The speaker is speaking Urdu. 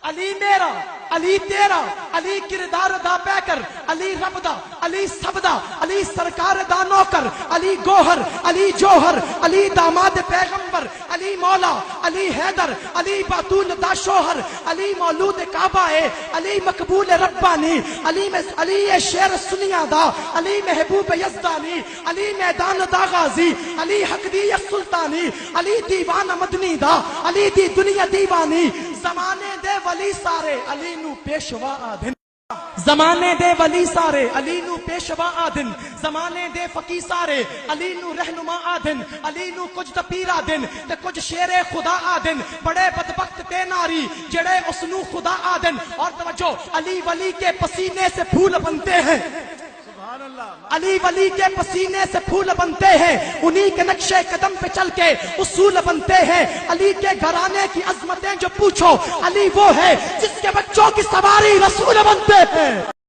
علی میرا، علی تیرا، علی کردار دا پیکر، علی رب دا، علی سب دا، علی سرکار دا نوکر، علی گوہر، علی جوہر، علی داماد پیغمبر، علی مولا، علی حیدر، علی باتول دا شوہر، علی مولود کعبہ ہے، علی مقبول ربانی، علی شیر سنیا دا، علی محبوب یزدانی، علی میدان دا غازی، علی حق دی سلطانی، علی دیوان مدنی دا، علی دی دنیا دیوانی، زمانے دے ولی سارے علی نو پیشوا آدھن، زمانے دے ولی سارے علی نو پیشوا آدھن، زمانے دے فقی سارے علی نو رہنما آدھن، علی نو کچھ دا پیر آدھن تے کچھ شیر خدا آدھن، بڑے بدبخت تے ناری جڑے اس نو خدا آدھن۔ اور توجہ، علی ولی کے پسینے سے پھول بنتے ہیں، علی ولی کے پسینے سے پھول بنتے ہیں، انہی کے نقشے قدم پہ چل کے اصول بنتے ہیں۔ علی کے گھرانے کی عظمتیں جو پوچھو، علی وہ ہے جس کے بچوں کی سواری رسول بنتے ہیں۔